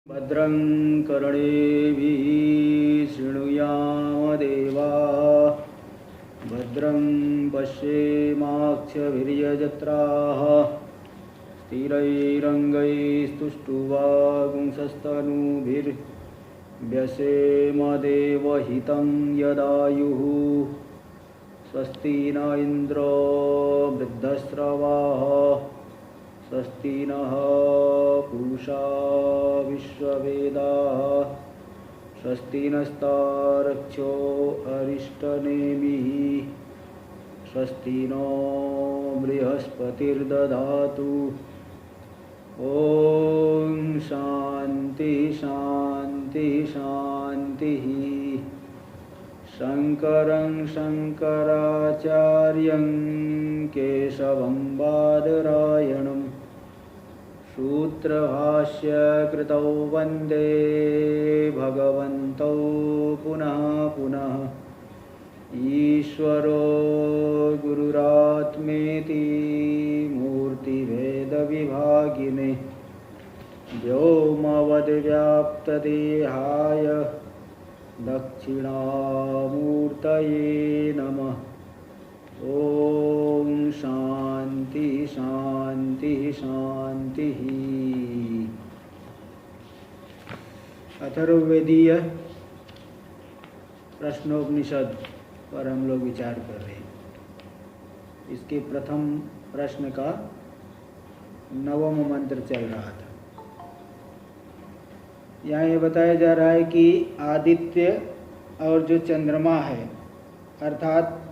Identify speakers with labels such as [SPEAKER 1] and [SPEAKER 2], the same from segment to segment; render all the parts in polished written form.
[SPEAKER 1] भद्रं कर्णेभिः शृणुयाम देवा भद्रं पश्येमाक्षभिर्यजत्राः स्थिरैरङ्गैस्तुष्टुवागुंसस्तनूभिर्व्यसेम देवहितं यदायुः स्वस्ति न इन्द्रो वृद्धस्रवाः स्वस्ति नः पूषा विश्ववेदाः स्वस्ति नस्तार्क्ष्यो अरिष्टनेमिः स्वस्ति नो बृहस्पतिर्दधातु। ॐ शान्ति शान्ति शान्तिः। शङ्करं शङ्कराचार्यं केशवं बादरायणं सूत्रभाष्यकृतौ वन्दे भगवन्तौ पुनः पुनः। ईश्वरो गुरुरात्मेति मूर्तिभेदविभागिने व्योमवद्व्याप्तदेहाय दक्षिणामूर्तये नमः। ॐ शान्ति शान्ति शान्तिः। अथर्ववेदीय प्रश्नोपनिषद पर हम लोग विचार कर रहे हैं। इसके प्रथम प्रश्न का 9वां मंत्र चल रहा था। यहाँ ये बताया जा रहा है कि आदित्य और जो चंद्रमा है, अर्थात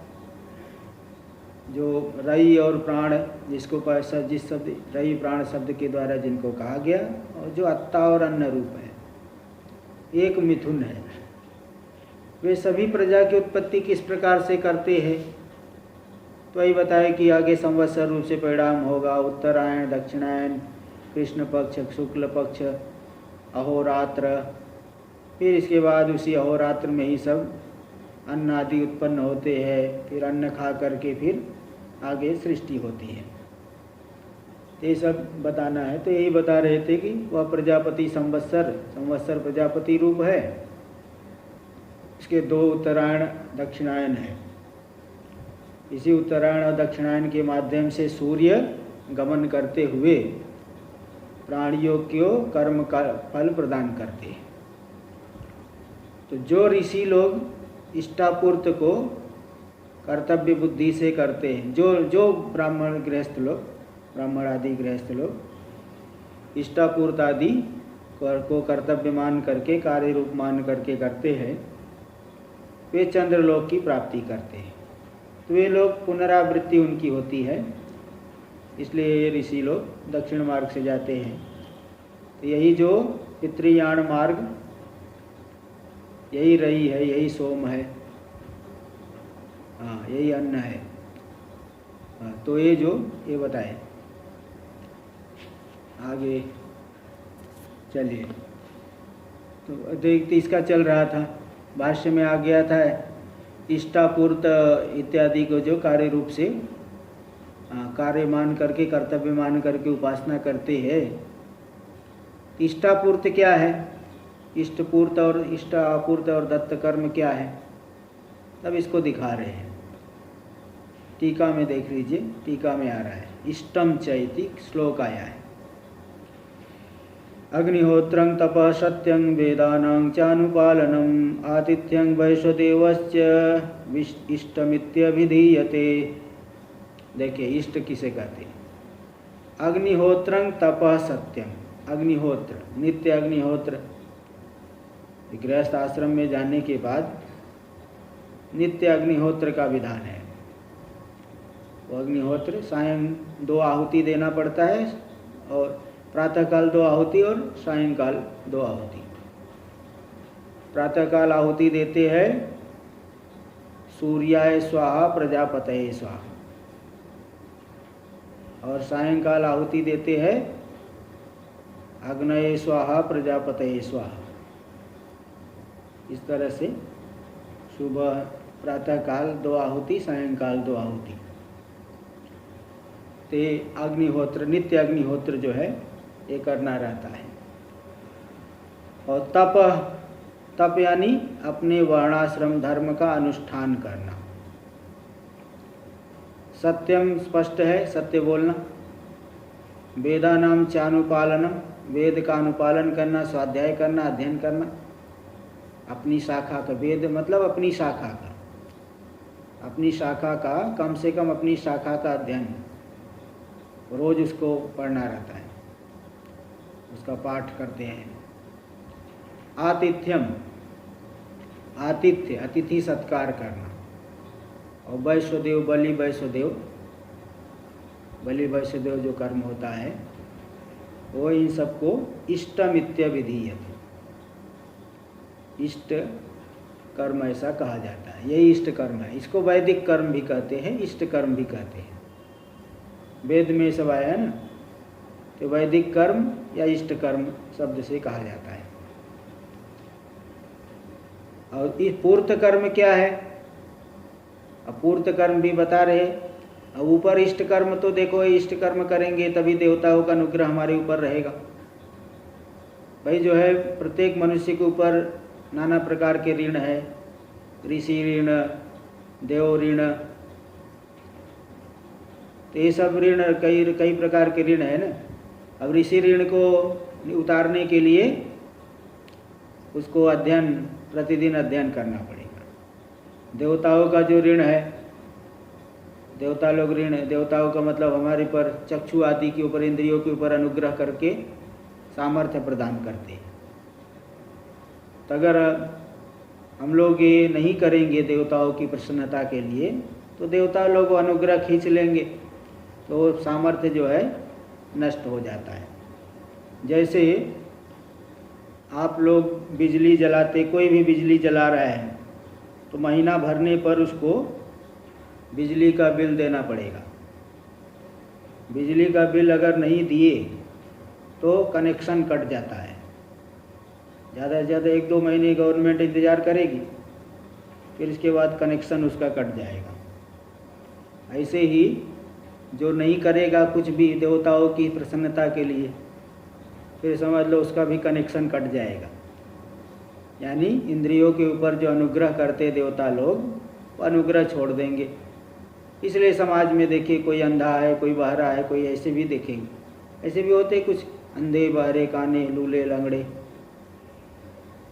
[SPEAKER 1] जो रई और प्राण, जिसको जिस शब्द रई प्राण शब्द के द्वारा जिनको कहा गया, और जो अत्ता और अन्न रूप है, एक मिथुन है। वे सभी प्रजा की उत्पत्ति किस प्रकार से करते हैं, तो वही बताया कि आगे संवत्सर रूप से परिणाम होगा। उत्तरायण, दक्षिणायन, कृष्ण पक्ष, शुक्ल पक्ष, अहोरात्र, फिर इसके बाद उसी अहोरात्र में ही सब अन्न आदि उत्पन्न होते हैं। फिर अन्न खा करके फिर आगे सृष्टि होती है। तो ये सब बताना है। तो यही बता रहे थे कि वह प्रजापति संवत्सर प्रजापति रूप है। इसके 2 उत्तरायण दक्षिणायन है। इसी उत्तरायण और दक्षिणायन के माध्यम से सूर्य गमन करते हुए प्राणियों को कर्म का फल प्रदान करते हैं। तो जो ऋषि लोग इष्टापूर्त को कर्तव्य बुद्धि से करते हैं, जो ब्राह्मण आदि गृहस्थ लोग इष्टापूर्त आदि को कर्तव्य मान करके, कार्य रूप मान करके करते हैं, वे चंद्रलोक की प्राप्ति करते हैं। तो वे लोग पुनरावृत्ति उनकी होती है, इसलिए ये ऋषि लोग दक्षिण मार्ग से जाते हैं। तो यही जो पितृयान मार्ग, यही रई है, यही सोम है, हाँ यही अन्न है। हाँ, तो ये बताए। आगे चलिए। तो देखते इसका चल रहा था, भाष्य में आ गया था इष्टापूर्त इत्यादि को जो कार्य रूप से कार्य मान करके, कर्तव्य मान करके उपासना करते हैं। इष्टापूर्त क्या है, इष्टपूर्त और इष्टापूर्त और दत्त कर्म क्या है, तब इसको दिखा रहे हैं। टीका में देख लीजिए, टीका में आ रहा है। इष्टम चैति श्लोक आया है। अग्निहोत्रं तपः सत्यं वेदानां चानुपालनम् आतिथ्यं वैश्वदेवस्य इष्टमित्यभिधीयते। देखिए इष्ट किसे कहते हैं। अग्निहोत्रं तपः सत्यं, अग्निहोत्र, नित्य अग्निहोत्र। गृहस्थ आश्रम में जाने के बाद नित्य अग्निहोत्र का विधान है। वो अग्निहोत्र सायं 2 आहुति देना पड़ता है, और प्रातःकाल 2 आहुति और सायंकाल 2 आहुति। प्रातःकाल आहुति देते हैं सूर्याय स्वाहा प्रजापतये स्वाहा, और सायंकाल आहुति देते हैं अग्नये स्वाहा प्रजापतये स्वाहा। इस तरह से सुबह प्रातःकाल 2 आहुति, सायंकाल 2 आहुति। ते अग्निहोत्र, नित्य अग्निहोत्र जो है ये करना रहता है। और तप यानी अपने वर्णाश्रम धर्म का अनुष्ठान करना। सत्यम स्पष्ट है, सत्य बोलना। वेदानाम चानुपालनम, वेद का अनुपालन करना, स्वाध्याय करना, अध्ययन करना। अपनी शाखा का, वेद मतलब अपनी शाखा का, अपनी शाखा का कम से कम अपनी शाखा का अध्ययन रोज उसको पढ़ना रहता है, उसका पाठ करते हैं। आतिथ्यम, आतिथ्य अतिथि सत्कार करना। और वैश्वदेव, बलि वैश्वदेव, बलि वैश्वदेव जो कर्म होता है वो इन सबको इष्टमित्य विधीयते, इष्ट कर्म ऐसा कहा जाता है। यही इष्ट कर्म है। इसको वैदिक कर्म भी कहते हैं, इष्ट कर्म भी कहते हैं। वेद में सब आया है ना, तो वैदिक कर्म या इष्ट कर्म शब्द से कहा जाता है। और इस पूर्त कर्म क्या है, अपूर्त कर्म भी बता रहे। अब ऊपर इष्ट कर्म तो देखो, इष्ट कर्म करेंगे तभी देवताओं का अनुग्रह हमारे ऊपर रहेगा। भाई जो है प्रत्येक मनुष्य के ऊपर नाना प्रकार के ऋण है, ऋषि ऋण, देव ऋण, तो ये सब ऋण कई प्रकार के ऋण है ना। अब ऋषि ऋण को उतारने के लिए उसको अध्ययन, प्रतिदिन अध्ययन करना पड़ेगा। देवताओं का जो ऋण है, देवता लोग ऋण, देवताओं का मतलब हमारे पर चक्षु आदि के ऊपर, इंद्रियों के ऊपर अनुग्रह करके सामर्थ्य प्रदान करते हैं। तो अगर हम लोग ये नहीं करेंगे देवताओं की प्रसन्नता के लिए, तो देवता लोग अनुग्रह खींच लेंगे, तो सामर्थ्य जो है नष्ट हो जाता है। जैसे आप लोग बिजली जलाते, कोई भी बिजली जला रहा है तो महीना भरने पर उसको बिजली का बिल देना पड़ेगा। बिजली का बिल अगर नहीं दिए तो कनेक्शन कट जाता है। ज़्यादा से ज़्यादा 1-2 महीने गवर्नमेंट इंतज़ार करेगी, फिर इसके बाद कनेक्शन उसका कट जाएगा। ऐसे ही जो नहीं करेगा कुछ भी देवताओं की प्रसन्नता के लिए, फिर समझ लो उसका भी कनेक्शन कट जाएगा। यानी इंद्रियों के ऊपर जो अनुग्रह करते देवता लोग, वो अनुग्रह छोड़ देंगे। इसलिए समाज में देखिए, कोई अंधा है, कोई बहरा है, कोई ऐसे भी देखेंगे, ऐसे भी होते कुछ अंधे, बहरे, काने, लूले, लंगड़े।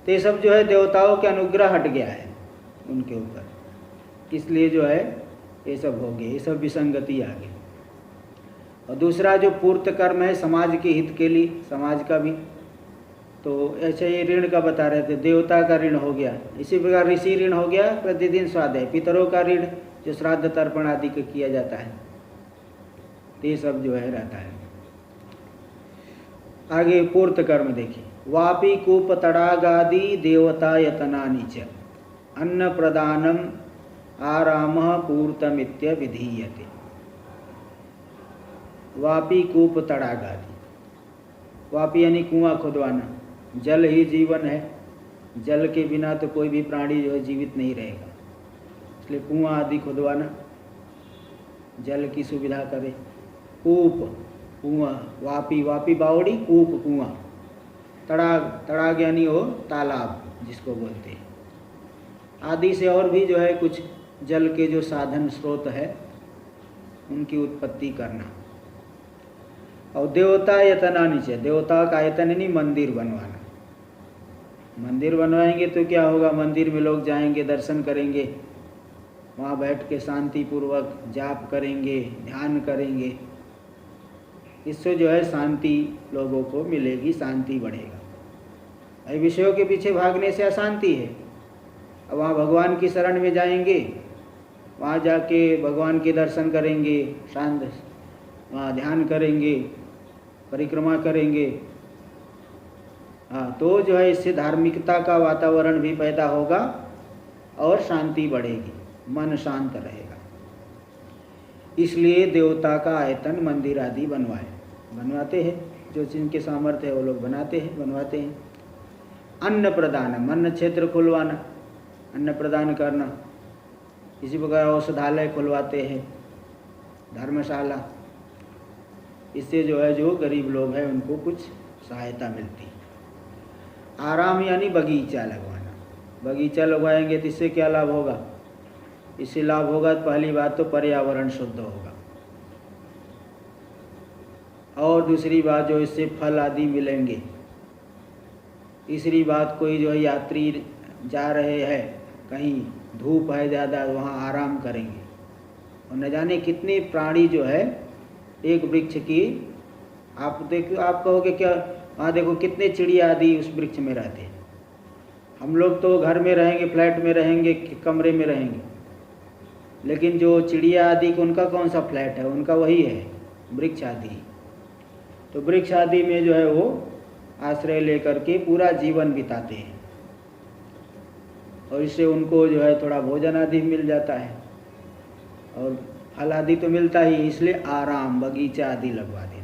[SPEAKER 1] तो ये सब जो है देवताओं के अनुग्रह हट गया है उनके ऊपर, इसलिए जो है ये सब हो गए, ये सब विसंगति आ गई। और दूसरा जो पूर्त कर्म है समाज के हित के लिए, समाज का भी, तो ऐसे ये ऋण का बता रहे थे। देवता का ऋण हो गया, इसी प्रकार ऋषि ऋण हो गया, प्रतिदिन स्वाध्याय। पितरों का ऋण जो श्राद्ध तर्पण आदि का किया जाता है, तो ये सब जो है रहता है। आगे पूर्त कर्म देखिए। वापी कूप तड़ागादि देवता यतनानि च अन्न प्रदानम आरामः पूर्तमित्य विधीयते। वापी कूप तड़ागादि, वापी यानी कुआं खुदवाना। जल ही जीवन है, जल के बिना तो कोई भी प्राणी जो है जीवित नहीं रहेगा, इसलिए कुआं आदि खुदवाना, जल की सुविधा करे। कूप कुआं, वापी, वापी बावड़ी, कूप कुआं, तड़ाग, तड़ाग यानी हो तालाब जिसको बोलते हैं, आदि से और भी जो है कुछ जल के जो साधन स्रोत है उनकी उत्पत्ति करना। और देवता यतनानि च, देवता का आयतन यानी मंदिर बनवाना। मंदिर बनवाएंगे तो क्या होगा, मंदिर में लोग जाएंगे, दर्शन करेंगे, वहाँ बैठ के शांति पूर्वक जाप करेंगे, ध्यान करेंगे। इससे जो है शांति लोगों को मिलेगी, शांति बढ़ेगा। विषयों के पीछे भागने से अशांति है। अब वहाँ भगवान की शरण में जाएंगे, वहाँ जाके भगवान के दर्शन करेंगे, शांत वहाँ ध्यान करेंगे, परिक्रमा करेंगे, हाँ, तो जो है इससे धार्मिकता का वातावरण भी पैदा होगा और शांति बढ़ेगी, मन शांत रहेगा। इसलिए देवता का आयतन मंदिर आदि बनवाते हैं, जो जिनके सामर्थ्य है वो लोग बनवाते हैं। अन्न प्रदान, अन्न क्षेत्र खुलवाना, अन्न प्रदान करना। इसी प्रकार औषधालय खुलवाते हैं, धर्मशाला। इससे जो है जो गरीब लोग हैं उनको कुछ सहायता मिलती है। आराम यानी बगीचा लगवाना। बगीचा लगवाएंगे तो इससे क्या लाभ होगा? इससे लाभ होगा तो पहली बात तो पर्यावरण शुद्ध होगा, और दूसरी बात जो इससे फल आदि मिलेंगे। तीसरी बात, कोई जो यात्री जा रहे हैं कहीं, धूप है ज़्यादा, वहाँ आराम करेंगे। और न जाने कितने प्राणी जो है एक वृक्ष की, आप देखो, आप कहोगे क्या, वहाँ देखो कितने चिड़िया आदि उस वृक्ष में रहते हैं। हम लोग तो घर में रहेंगे, फ्लैट में रहेंगे, कमरे में रहेंगे, लेकिन जो चिड़िया आदि को उनका कौन सा फ्लैट है? उनका वही है वृक्ष आदि। तो वृक्ष आदि में जो है वो आश्रय लेकर के पूरा जीवन बिताते हैं, और इससे उनको जो है थोड़ा भोजन आदि मिल जाता है और फल आदि तो मिलता ही, इसलिए आराम बगीचा आदि लगवा देना।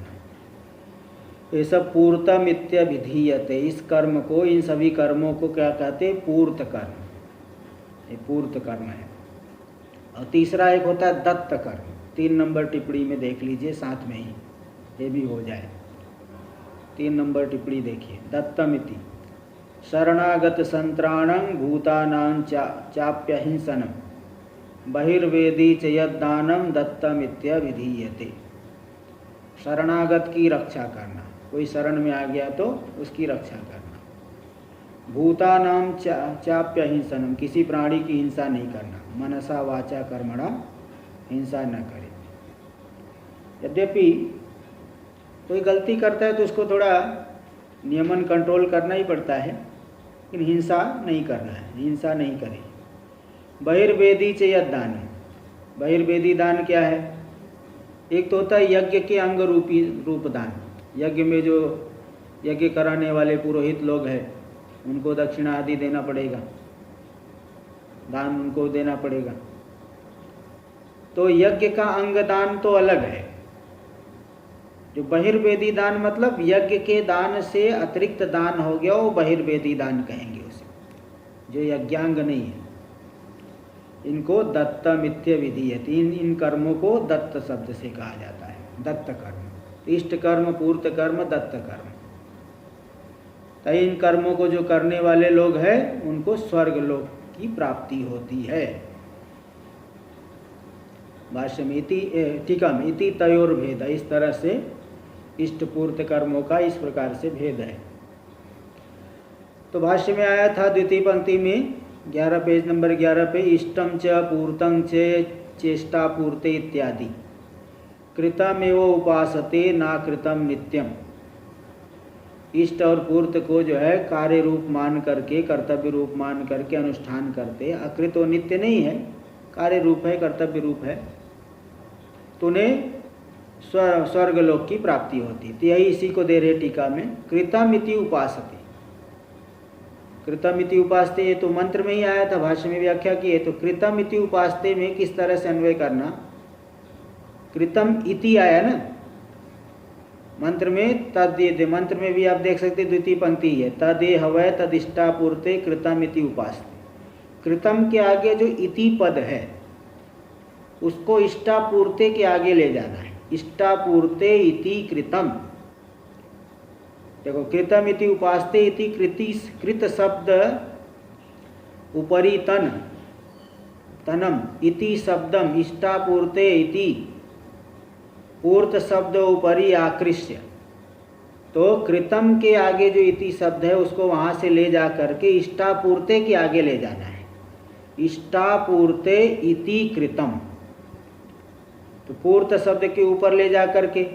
[SPEAKER 1] ये सब पूर्तम इत्यभिधीयते, इस कर्म को, इन सभी कर्मों को क्या कहते हैं? पूर्त कर्म। ये पूर्त कर्म है। और तीसरा एक होता है दत्त कर्म। 3 नंबर टिप्पणी में देख लीजिए, साथ में ही ये भी हो जाए। 3 नंबर टिप्पणी देखिए, दत्तमिति शरणागत संत्राणं भूतानां चाप्यहिंसनम् बहिर्वेदी च यद्दानं दत्तमित्यभिधीयते। शरणागत की रक्षा करना, कोई शरण में आ गया तो उसकी रक्षा करना। भूतानां चाप्यहिंसनम्, किसी प्राणी की हिंसा नहीं करना। मनसा वाचा कर्मणा हिंसा न करे। यद्यपि कोई गलती करता है तो उसको थोड़ा नियमन कंट्रोल करना ही पड़ता है, लेकिन हिंसा नहीं करना है, हिंसा नहीं करे। बहिर्वेदी च यद्दान, बहिर्वेदी दान क्या है? एक तो होता है यज्ञ के अंग रूप दान। यज्ञ में जो यज्ञ कराने वाले पुरोहित लोग हैं उनको दक्षिणा आदि देना पड़ेगा, दान उनको देना पड़ेगा। तो यज्ञ का अंग दान तो अलग है। जो बहिर्वेदी दान मतलब यज्ञ के दान से अतिरिक्त दान हो गया, वो बहिर्वेदी दान कहेंगे उसे, जो यज्ञांग नहीं है। इनको दत्तमित्य विधीयते, इन कर्मों को दत्त शब्द से कहा जाता है। दत्त कर्म, इष्ट कर्म, पूर्त कर्म, दत्त कर्म। तो इन कर्मों को जो करने वाले लोग हैं उनको स्वर्ग लोक की प्राप्ति होती है। भाष्य में टीका में इति तयोर भेद, इस तरह से इष्ट पूर्त कर्मों का इस प्रकार से भेद है। तो भाष्य में आया था द्वितीय पंक्ति में 11 पेज नंबर 11 पे, इष्टम च पूर्तं च चेष्टा पूर्ते इत्यादि कृतमेव उपासते ना कृतम नित्यम। इष्ट और पूर्त को जो है कार्य रूप मान करके, कर्तव्य रूप मान करके अनुष्ठान करते। अकृत तो नित्य नहीं है, कार्य रूप है, कर्तव्य रूप है, तो उन्हें स्वर्ग लोक की प्राप्ति होती। तो यही इसी को दे रहे टीका में, कृतमिति उपासते। कृतमिति उपासते, ये तो मंत्र में ही आया था, भाष्य में व्याख्या की है। तो कृतमिति उपासते में किस तरह से अन्वय करना? कृतम इति आया ना मंत्र में, तद, मंत्र में भी आप देख सकते द्वितीय पंक्ति है, तदे हवै तदिष्टापूर्ते कृतमिति उपासते। कृतम के आगे जो इति पद है उसको इष्टापूर्ते के आगे ले जाना है। इष्टापूर्ते इति कृतम। देखो, कृतम इति उपासते इति कृत शब्द उपरि तनम इति शब्दम इष्टापूर्ते इति पूर्त शब्द उपरि आकृष्य। तो कृतम के आगे जो इति शब्द है उसको वहां से ले जा करके इष्टापूर्ते के आगे ले जाना है। इष्टापूर्ते इति कृतम, तो पूर्त शब्द के ऊपर ले जा करके,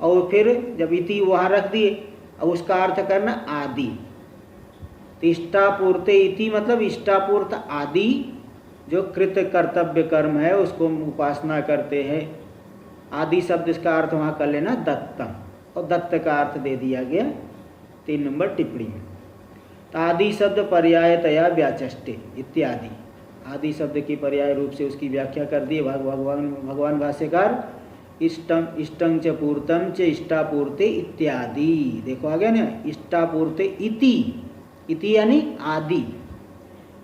[SPEAKER 1] और फिर जब इति वहां रख दिए, अब उसका अर्थ करना आदि। तो इष्टापूर्ते इति मतलब इष्टापूर्त आदि जो कृत कर्तव्य कर्म है उसको उपासना करते हैं। आदि शब्द इसका अर्थ वहाँ कर लेना दत्तम, और दत्त का अर्थ दे दिया गया 3 नंबर टिप्पणी में। तो आदि शब्द पर्यायतया व्याचष्टे इत्यादि, आदि शब्द की पर्याय रूप से उसकी व्याख्या कर दी भगवान भाष्यकार। इष्टं च पूर्तं च इष्टापूर्ते इत्यादि। देखो आ गया ना, इष्टापूर्ते इति यानी आदि,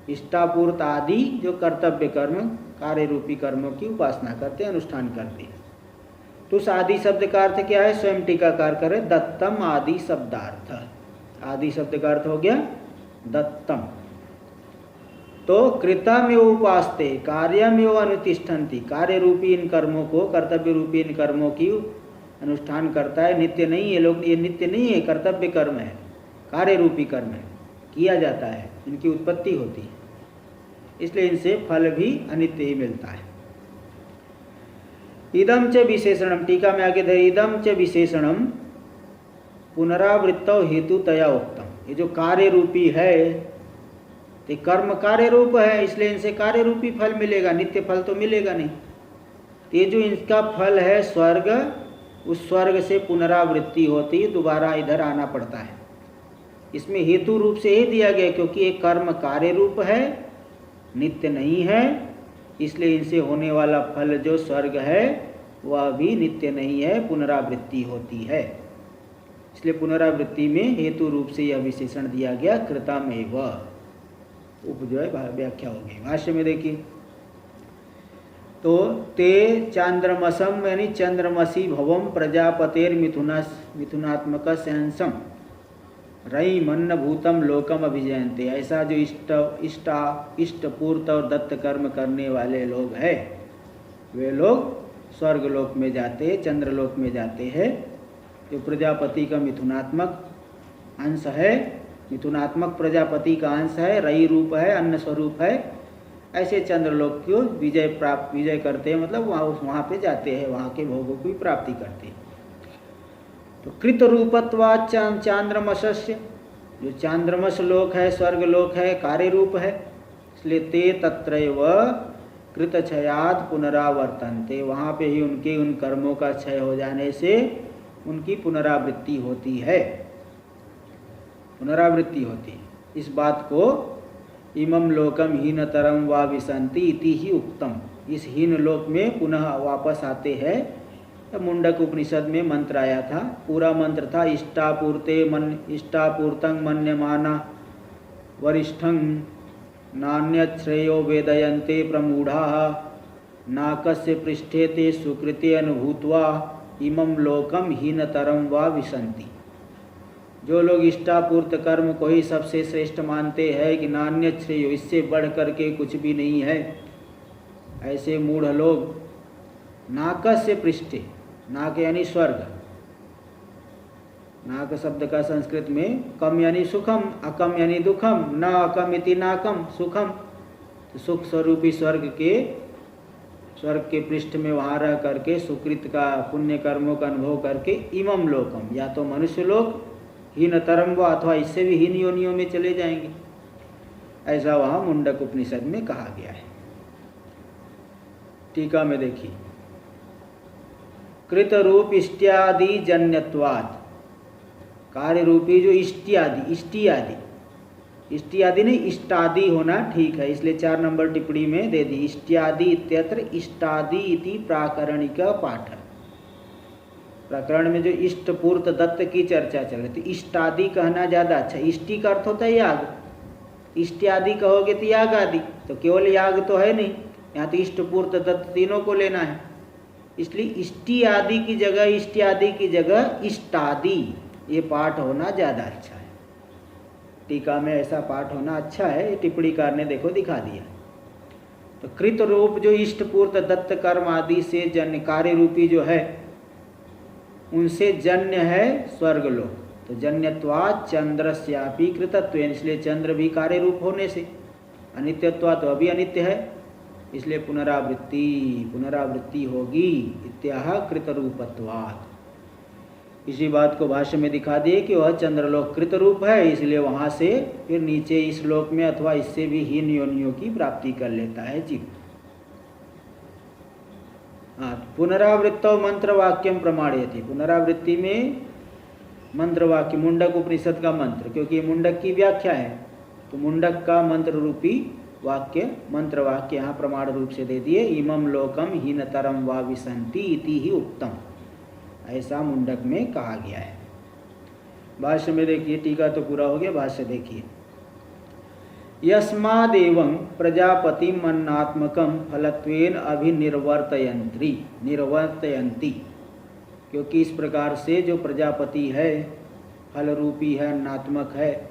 [SPEAKER 1] इष्टापूर्त आदि जो कर्तव्य कर्म, कार्य रूपी कर्मों की उपासना करते, अनुष्ठान करते। तो उस आदि शब्द का अर्थ क्या है? स्वयं टीकाकार करे, दत्तम आदि शब्दार्थ। आदि शब्द का अर्थ हो गया दत्तम। तो कृतमेव उपास्ते कार्यमेव अनुतिष्ठन्ति, कार्य रूपी इन कर्मों को, कर्तव्य रूपी इन कर्मों की अनुष्ठान करता है। नित्य नहीं है लोग, ये नित्य नहीं है, कर्तव्य कर्म है, कार्य रूपी कर्म है, किया जाता है, इनकी उत्पत्ति होती है, इसलिए इनसे फल भी अनित्य ही मिलता है। इदम च विशेषणम, टीका में आगे धरे इदम च विशेषणम पुनरावृत्तो हेतु तया उक्तम। ये जो कार्य रूपी है तो कर्म कार्य रूप है, इसलिए इनसे कार्य रूपी फल मिलेगा, नित्य फल तो मिलेगा नहीं। ये जो इनका फल है स्वर्ग, उस स्वर्ग से पुनरावृत्ति होती, दोबारा इधर आना पड़ता है। इसमें हेतु रूप से ही दिया गया, क्योंकि एक कर्म कार्य रूप है, नित्य नहीं है, इसलिए इनसे होने वाला फल जो स्वर्ग है वह भी नित्य नहीं है, पुनरावृत्ति होती है। इसलिए पुनरावृत्ति में हेतु रूप से यह विशेषण दिया गया, कृतमेव। उप जो है व्याख्या होगी भाष्य में देखिए। तो ते चांद्रमसम यानी चंद्रमसी भवम प्रजापतेर मिथुनात्मक सहंसम रई मन्न भूतम लोकम अभिजयंते। ऐसा जो इष्ट पूर्त और दत्त कर्म करने वाले लोग हैं, वे लोग स्वर्गलोक में जाते, चंद्रलोक में जाते हैं। जो प्रजापति का मिथुनात्मक अंश है, मिथुनात्मक प्रजापति का अंश है, रई रूप है, अन्न स्वरूप है, ऐसे चंद्रलोक को विजय करते हैं, मतलब वहाँ पे जाते हैं, वहाँ के भोगों की प्राप्ति करते हैं। तो कृत रूपत्वात् चांद्रमसस्य, जो चांद्रमस लोक है, स्वर्ग लोक है, कार्य रूप है, इसलिए ते तत्रैव कृत क्षयाद पुनरावर्तन्ते, वहाँ पे ही उनके उन कर्मों का क्षय हो जाने से उनकी पुनरावृत्ति होती है, पुनरावृत्ति होती है। इस बात को इमं लोकम हीनतरम वा विसंति इति ही उक्तम, इस हीन लोक में पुनः वापस आते हैं। तो मुंडक उपनिषद में मंत्र आया था, पूरा मंत्र था इष्टापूर्तं मन्यमाना वरिष्ठं नान्यत् श्रेयो वेदयन्ते प्रमूढ़ाः नाकस्य पृष्ठे ते सुकृते अनुभूत्वा इमं लोकम हीनतरम वा विसंति। जो लोग इष्टापूर्त कर्म को ही सबसे श्रेष्ठ मानते हैं कि नान्य श्रेय, इससे बढ़ करके कुछ भी नहीं है, ऐसे मूढ़ लोग नाकस्य पृष्ठे, नाक यानी स्वर्ग, नाक शब्द का संस्कृत में कम यानी सुखम, अकम यानी दुखम, न अकम इति नाकम सुखम। तो सुख स्वरूपी स्वर्ग के पृष्ठ में वहाँ रह करके सुकृत का, पुण्य कर्मों का अनुभव करके इमम लोकम, या तो मनुष्य लोक हीनतरम व, अथवा इससे भी हीन योनियों में चले जाएंगे, ऐसा वहाँ मुंडक उपनिषद में कहा गया है। टीका में देखिए, कृत रूप इष्ट्यादि जन्यत्वात्, कार्य रूपी जो इष्ट्यादि नहीं इष्टादि होना ठीक है, इसलिए 4 नंबर टिप्पणी में दे दी, इष्ट्यादि इत्यत्र इष्टादि इति प्राकरणिक पाठ। प्रकरण में जो इष्टपूर्त दत्त की चर्चा चल रही थी, इष्टादि कहना ज़्यादा अच्छा। इष्टि का अर्थ होता है याग, इष्ट्यादि कहोगे तो याग आदि, तो केवल याग तो है नहीं, यहाँ तो इष्टपूर्त दत्त तीनों को लेना है, इसलिए इष्टि आदि की जगह, इष्ट्यादि की जगह इष्टादि, ये पाठ होना ज़्यादा अच्छा है। टीका में ऐसा पाठ होना अच्छा है, टिप्पणीकार ने देखो दिखा दिया। तो कृत रूप जो इष्टपूर्त दत्त कर्म आदि से जन्य, कार्य रूपी जो है उनसे जन्य है स्वर्गलोक। तो जन्यत्वात् चंद्रस्यापि कृतत्व, इसलिए चंद्र भी कार्य रूप होने से, अनित्यत्वात् तो अभी अनित्य है, इसलिए पुनरावृत्ति होगी। इत्याह कृत रूपत्वात्। इसी बात को भाष्य में दिखा दिए कि वह चंद्रलोक कृत रूप है, इसलिए वहाँ से फिर नीचे इस लोक में अथवा इससे भी हीन योनियों की प्राप्ति कर लेता है जीव। हाँ, पुनरावृत्तो मंत्र वाक्यम प्रमाणयति, पुनरावृत्ति में मंत्र वाक्य, मुंडक उपनिषद का मंत्र, क्योंकि मुंडक की व्याख्या है, तो मुंडक का मंत्र रूपी वाक्य, मंत्र वाक्य यहाँ प्रमाण रूप से दे दिए, इमं लोकम हीनतरम वा विसंति इति ही उत्तम, ऐसा मुंडक में कहा गया है। भाष्य में देखिए, टीका तो पूरा हो गया, भाष्य देखिए। यस्मादेवं प्रजापति मन्नात्मकं फलत्वेन अभिनिर्वर्तयन्ति, क्योंकि इस प्रकार से जो प्रजापति है फल रूपी है, अन्नात्मक है,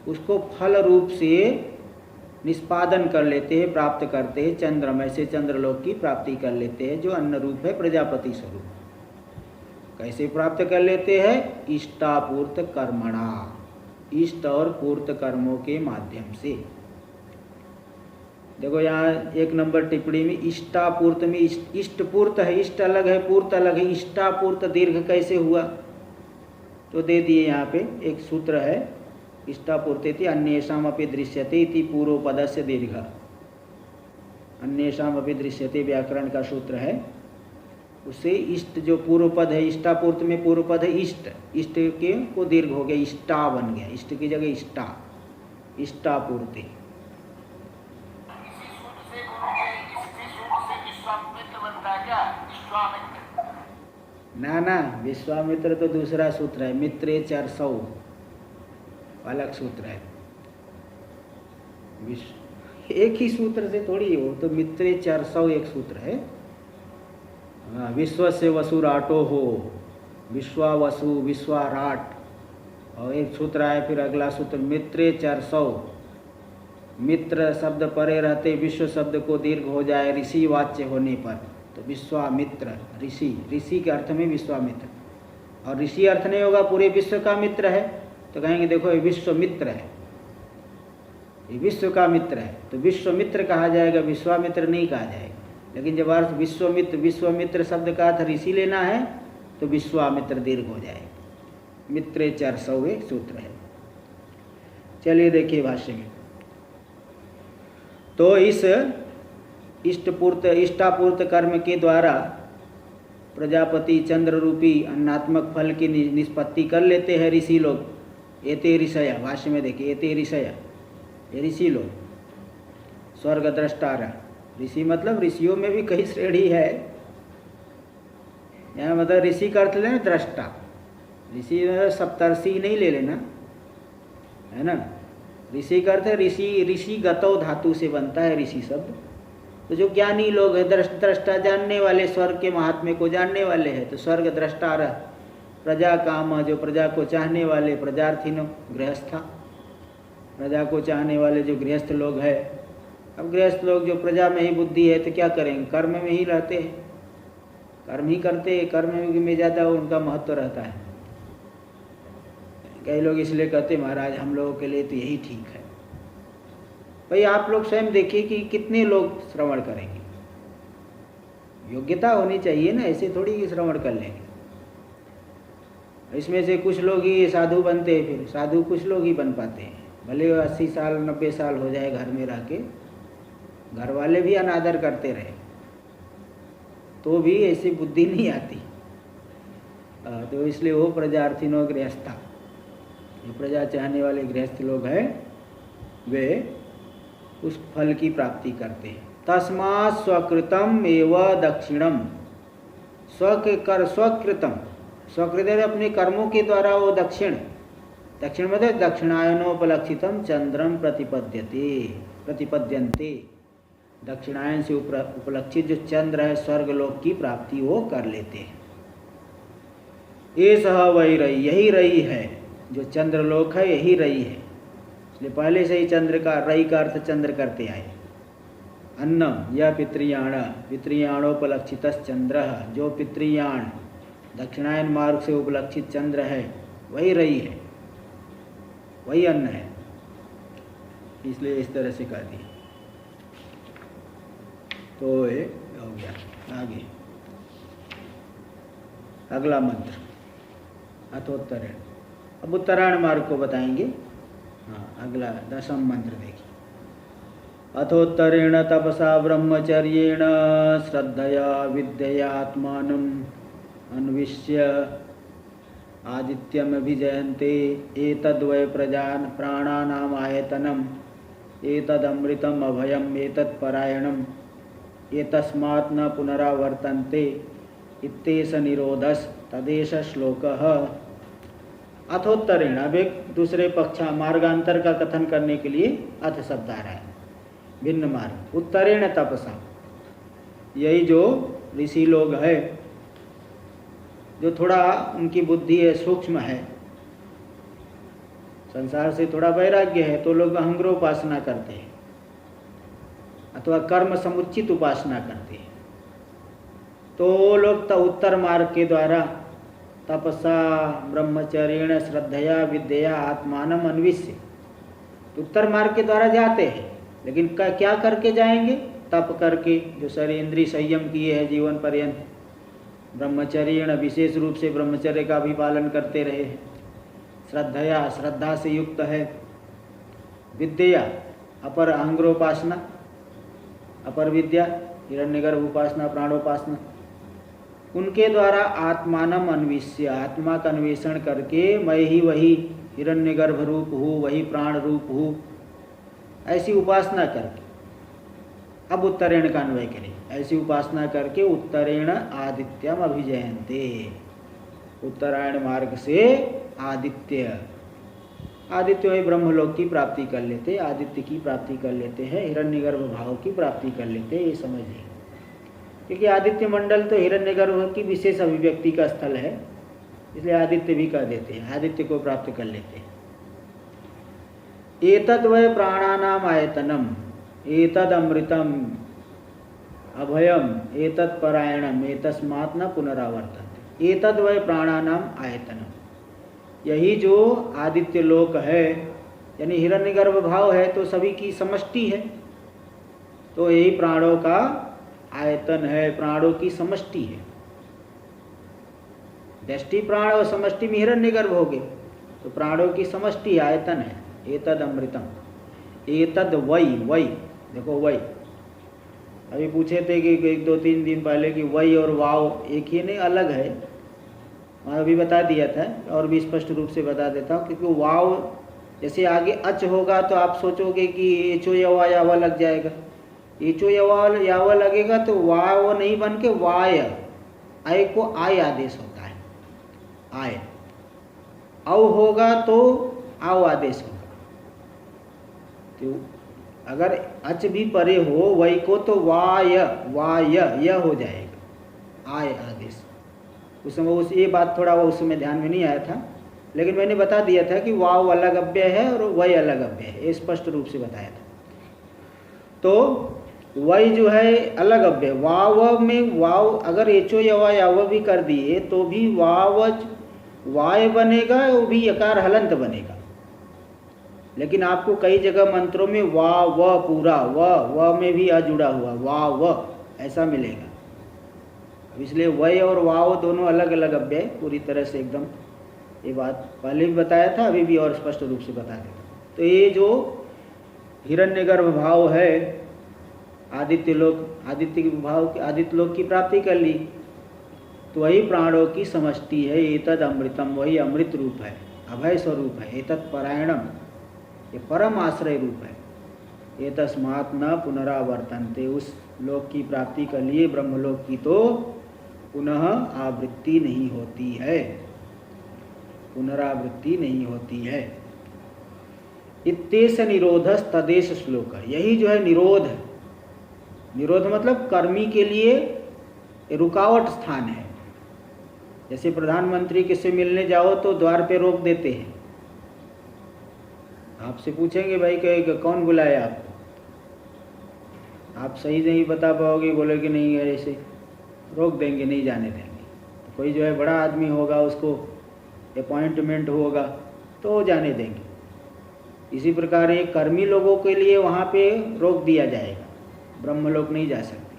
[SPEAKER 1] उसको फल रूप से निष्पादन कर लेते हैं, प्राप्त करते हैं। चंद्रमय से चंद्रलोक की प्राप्ति कर लेते हैं, जो अन्न रूप है, प्रजापति स्वरूप। कैसे प्राप्त कर लेते हैं? इष्टापूर्त कर्मणा, इष्ट और पूर्त कर्मों के माध्यम से। देखो यहाँ 1 नंबर टिप्पणी में इष्टापूर्त में इष्टपूर्त है, इष्ट अलग है, पूर्त अलग है। इष्टापूर्त दीर्घ कैसे हुआ? तो दे दिए यहाँ पे एक सूत्र है, इष्टापूर्तेति अन्येषामपि दृश्यते इति पूर्वपदस्य दीर्घ। अन्येषामपि दृश्यते व्याकरण का सूत्र है, उससे इष्ट जो पूर्व पद है, इष्टापूर्त में पूर्व पद है इष्ट, इष्ट के को दीर्घ हो गया, इष्टा बन गया, इष्ट की जगह इष्टा, इष्टापूर्ति। ना ना, विश्वामित्र तो दूसरा सूत्र है, मित्रे चरसौ अलग सूत्र है। एक ही सूत्र से थोड़ी हो, तो मित्रे चरसौ एक सूत्र है। विश्व से वसुराटो हो, विश्वा वसु विश्वाराट, और एक सूत्र है फिर अगला सूत्र मित्रे चरसौ। मित्र शब्द परे रहते विश्व शब्द को दीर्घ हो जाए ऋषि वाच्य होने पर, तो विश्वामित्र ऋषि, ऋषि के अर्थ में विश्वामित्र। और ऋषि अर्थ नहीं होगा पूरे विश्व का मित्र है, तो कहेंगे देखो ये विश्वमित्र है, ये विश्व का मित्र है, तो विश्वमित्र कहा जाएगा, विश्वामित्र नहीं कहा जाएगा। लेकिन जब अर्थ विश्वमित्र, विश्वमित्र शब्द का अर्थ ऋषि लेना है तो विश्वामित्र दीर्घ हो जाएगा। मित्रे चरसौ एक सूत्र है। चलिए देखिए भाष्य में, तो इस इष्टापूर्त कर्म के द्वारा प्रजापति चंद्र रूपी अन्नात्मक फल की निष्पत्ति कर लेते हैं ऋषि लोग। एते ऋषय, भाष्य में देखिए एते ऋषय, ये ऋषि लोग, स्वर्ग द्रष्टारा। ऋषि मतलब ऋषियों में भी कई श्रेणी है, यहाँ मतलब ऋषि का अर्थ लेना दृष्टा। ऋषि सप्तर्षि नहीं ले लेना, है ना। ऋषि का अर्थ है ऋषि, ऋषि गतौ धातु से बनता है ऋषि शब्द। तो जो ज्ञानी लोग हैं, दृष्टा जानने वाले, स्वर्ग के महात्म्य को जानने वाले हैं, तो स्वर्ग द्रष्टार। प्रजा काम, जो प्रजा को चाहने वाले, प्रजार्थिनो गृहस्था, प्रजा को चाहने वाले जो गृहस्थ लोग हैं। अब गृहस्थ लोग जो प्रजा में ही बुद्धि है तो क्या करेंगे, कर्म में ही रहते हैं, कर्म ही करते हैं, कर्म में ज़्यादा उनका महत्व रहता है। कई लोग इसलिए कहते महाराज हम लोगों के लिए तो यही ठीक है। भाई आप लोग स्वयं देखिए कि कितने लोग श्रवण करेंगे, योग्यता होनी चाहिए ना, ऐसे थोड़ी ही श्रवण कर लेंगे। इसमें से कुछ लोग ही साधु बनते हैं, फिर साधु कुछ लोग ही बन पाते हैं, भले 80 साल 90 साल हो जाए घर में रह के, घर वाले भी अनादर करते रहे तो भी ऐसी बुद्धि नहीं आती। तो इसलिए वो प्रजार्थिनो गृहस्था, ये प्रजा चाहने वाले गृहस्थ लोग हैं, वे उस फल की प्राप्ति करते हैं। तस्मात् स्वकृतम एव दक्षिणम, स्वकृतम, स्वकृत अपने कर्मों के द्वारा वो दक्षिण, दक्षिण मतलब दक्षिणायनोपलक्षितम चंद्रम प्रतिपद्यन्ते, दक्षिणायन से उपलक्षित जो चंद्र है स्वर्गलोक की प्राप्ति वो कर लेते हैं। ये सह वही रही, यही रही है, जो चंद्रलोक है यही रही है। इसलिए पहले से ही चंद्र का, रही का अर्थ चंद्र करते आए। अन्नम या पितृयाण, पितृयाणोपलक्षित चंद्र, जो पितृयाण दक्षिणायन मार्ग से उपलक्षित चंद्र है वही रही है, वही अन्न है, इसलिए इस तरह से कर दिया। तो ये हो गया। आगे अगला मंत्र अथोत्तरेण, अब उत्तरायण मार्ग को बताएंगे। हाँ, अगला 10वां मंत्र देखिए। अथोत्तरेण तपसा ब्रह्मचर्येण श्रद्धया विद्ययात्मानम् अन्विष्य आदित्यम अभिजयन्ते एतद्वै प्रजान प्राणानाम आयतनम एतदमृतम अभयम एतत्परायणम एतस्मात् न पुनरावर्तन्ते इत्येष निरोधस तदेश श्लोकः। अथोत्तरेण, अब एक दूसरे पक्ष मार्गांतर का कथन करने के लिए अथ शब्द आ रहा है, भिन्न मार्ग। उत्तरेण तपसा, यही जो ऋषि लोग है, जो थोड़ा उनकी बुद्धि है सूक्ष्म है, संसार से थोड़ा वैराग्य है तो लोग अहंग्रोपासना करते हैं अथवा कर्म समुचित उपासना करते हैं। तो लोग उत्तर मार्ग के द्वारा तपसा ब्रह्मचर्येण श्रद्धया विद्या आत्मानम अन्विष्य, उत्तर मार्ग के द्वारा जाते हैं, लेकिन क्या करके जाएंगे? तप करके, जो शरीर इंद्रिय संयम किए हैं जीवन पर्यंत, ब्रह्मचर्येण विशेष रूप से ब्रह्मचर्य का भी पालन करते रहे, श्रद्धया श्रद्धा से युक्त है, विद्या अपर अहंग्रोपासना, अपर विद्या हिरण्यगर्भ उपासना प्राणोपासना, उनके द्वारा आत्मानम अन्विष्य, आत्मा का अन्वेषण करके मैं ही वही हिरण्यगर्भ रूप हूँ, वही प्राण रूप हूँ, ऐसी उपासना करके अब उत्तरेण का अन्वय करें। ऐसी उपासना करके उत्तरेण आदित्यम अभिजयन्ते, उत्तरायण मार्ग से आदित्य वही ब्रह्मलोक की प्राप्ति कर लेते, आदित्य की प्राप्ति कर लेते हैं, हिरण्यगर्भ भाव की प्राप्ति कर लेते हैं, ये समझिए। क्योंकि आदित्य मंडल तो हिरण्यगर्भ की विशेष अभिव्यक्ति का स्थल है, इसलिए आदित्य भी कह देते हैं, आदित्य को प्राप्त कर लेते हैं। एतद् वै प्राणानाम आयतनम एतद् अमृतम अभयम एतत् परायणम एतस्मात् न पुनरावर्तन्ते। एतद् वै प्राणानाम आयतनम, यही जो आदित्य लोक है यानी हिरण्यगर्भ भाव है तो सभी की समष्टि है, तो यही प्राणों का आयतन है, प्राणों की समष्टि है। व्यष्टि प्राण और समष्टि में हिरण्यगर्भ हो गए, तो प्राणों की समष्टि आयतन है। एतद अमृतम, एतद वै, वै देखो वै, अभी पूछे थे कि 1-2-3 दिन पहले कि वै और वाव एक ही नहीं अलग है, अभी बता दिया था और भी स्पष्ट रूप से बता देता हूँ। क्योंकि वाव जैसे आगे अच होगा तो आप सोचोगे कि एचो यवा यावा लग जाएगा, एचो यावा लगेगा तो वाव नहीं बन के वाय, आय को आय आदेश होता है, आय। औ होगा तो आओ आदेश होगा, तो अगर अच भी परे हो वही को तो वाय य हो जाएगा, आय आदेश। उस समय ये बात थोड़ा उस समय ध्यान में नहीं आया था, लेकिन मैंने बता दिया था कि वाव अलग अव्यय है और वही अलग अव्यय है, ये स्पष्ट रूप से बताया था। तो वही जो है अलग अव्यय, वाव में वाव अगर एचो यवा याव भी कर दिए तो भी वावज वाय बनेगा, वो भी यकार हलंत बनेगा। लेकिन आपको कई जगह मंत्रों में वा व पूरा व में भी आ जुड़ा हुआ वा व ऐसा मिलेगा, इसलिए वय और वाव दोनों अलग अलग अव्यय पूरी तरह से एकदम, ये बात पहले भी बताया था, अभी भी और स्पष्ट रूप से बता देता। तो ये जो हिरण्यगर्भ भाव है, आदित्य लोक, आदित्य के भाव, आदित्य लोक की प्राप्ति कर ली, तो वही प्राणों की समष्टि है। एतद अमृतम, वही अमृत रूप है, अभय स्वरूप है। एतत् परायणम, ये परम आश्रय रूप है। एतस्मात् न पुनरावर्तन्ते, उस लोक की प्राप्ति के लिए ब्रह्मलोक की तो पुनः आवृत्ति नहीं होती है, पुनरावृत्ति नहीं होती है। इत्येष निरोधस तदेश श्लोक, यही जो है निरोध है। निरोध मतलब कर्मी के लिए रुकावट स्थान है। जैसे प्रधानमंत्री किससे मिलने जाओ तो द्वार पे रोक देते हैं, आपसे पूछेंगे भाई कि कौन बुलाया आपको, आप सही नहीं बता पाओगे, बोलोगे नहीं है, ऐसे रोक देंगे, नहीं जाने देंगे। तो कोई जो है बड़ा आदमी होगा, उसको अपॉइंटमेंट होगा तो जाने देंगे। इसी प्रकार एक कर्मी लोगों के लिए वहाँ पे रोक दिया जाएगा, ब्रह्मलोक नहीं जा सकते।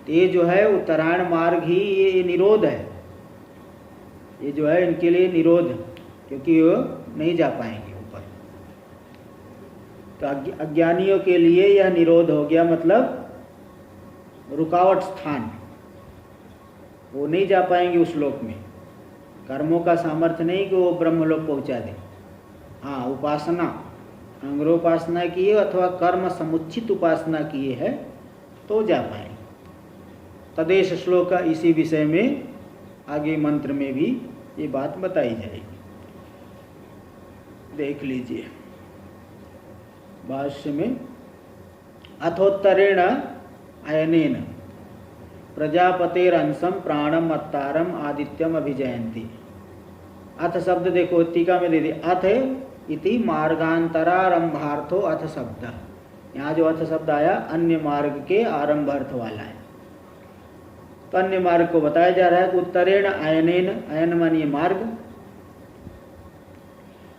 [SPEAKER 1] तो ये जो है उत्तरायण मार्ग ही ये निरोध है, ये जो है इनके लिए निरोध, क्योंकि वो नहीं जा पाएंगे ऊपर। तो अज्ञानियों के लिए यह निरोध हो गया, मतलब रुकावट स्थान, वो नहीं जा पाएंगे उस लोक में। कर्मों का सामर्थ्य नहीं कि वो ब्रह्मलोक पहुंचा दे। हाँ, उपासना, अंग्रोपासना की है अथवा कर्म समुचित उपासना की है तो जा पाएंगे। तदेश श्लोक, इसी विषय में आगे मंत्र में भी ये बात बताई जाएगी, देख लीजिए भाष्य में। अथोत्तरेण अयनेन प्रजापतेरंशम प्राणम अत्तारम आदित्यम अभिजयंती। अथ शब्द देखो टीका में दे दी, अथ है इति मार्गांतरारंभार्थो अथ शब्द। यहाँ जो अथ शब्द आया अन्य मार्ग के आरंभ अर्थ वाला है। तो अन्य मार्ग को बताया जा रहा है कि उत्तरेण अयनेन, अयन मानिए मार्ग,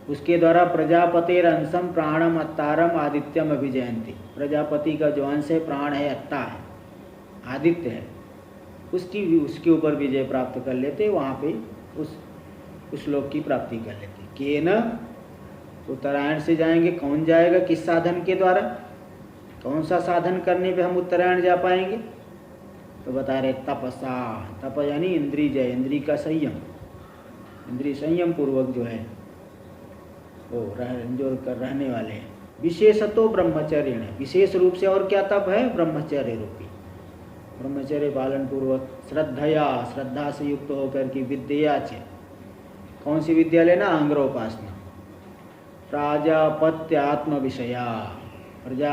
[SPEAKER 1] उसके द्वारा प्रजापतिर अंशम प्राणम अत्तारम आदित्यम अभिजयंती। प्रजापति का जो अंश है प्राण है, अत्ता है, आदित्य है, उसके ऊपर विजय प्राप्त कर लेते, वहाँ पे उस लोक की प्राप्ति कर लेते। केन, उत्तरायण से जाएंगे। कौन जाएगा? किस साधन के द्वारा? कौन सा साधन करने पे हम उत्तरायण जा पाएंगे? तो बता रहे तपसा। तप यानी इंद्रिय जय, इंद्रिय का संयम, इंद्रिय संयम पूर्वक जो है वो जो कर रहने वाले हैं। विशेषतो ब्रह्मचर्य, विशेष रूप से और क्या तप है? ब्रह्मचर्य रूपी, ब्रह्मचर्य पालन पूर्वक, श्रद्धया, श्रद्धा से युक्त होकर की, विद्या च, कौन सी विद्या लेना? अंग्रोपासना। प्राजापत्य आत्म विषया,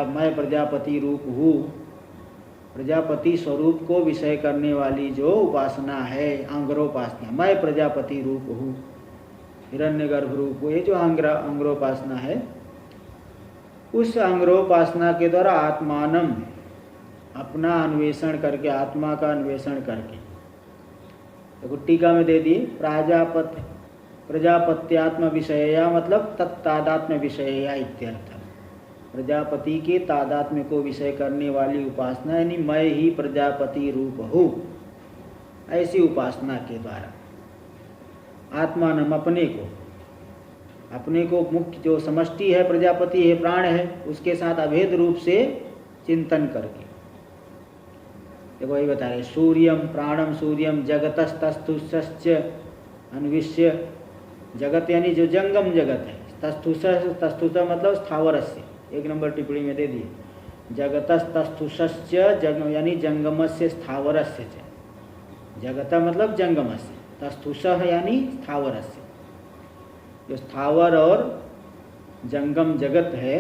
[SPEAKER 1] मैं प्रजापति रूप हूँ, प्रजापति स्वरूप को विषय करने वाली जो उपासना है अंग्रोपासना, मैं प्रजापति रूप हूँ, हिरण्यगर्भ रूप, ये जो अंग्रोपासना है, उस अंग्रोपासना के द्वारा आत्मानम, अपना अन्वेषण करके, आत्मा का अन्वेषण करके। तो टीका में दे दिए प्रजापत्यात्म विषयया, मतलब तत्तादात्म्य विषयया इत्यर्थ। प्रजापति के तादात्म्य को विषय करने वाली उपासना, यानी मैं ही प्रजापति रूप हूँ, ऐसी उपासना के द्वारा आत्मानम, अपने को मुख्य जो समष्टि है, प्रजापति है, प्राण है, उसके साथ अभेद रूप से चिंतन करके। देखो ये बता रहे, सूर्यम प्राणम सूर्यम जगतस्तस्थुश्च अन्विष्य, जगत यानी जो जंगम जगत है, तस्थुष मतलब स्थावरस्य, 1 नंबर टिप्पणी में दे दिए, जगतस्तस्थुश्च यानी जंगमस्य स्थावरस्य, जगत मतलब जंगमस्य, तस्थुष यानी स्थावरस्य, जो स्थावर और जंगम जगत है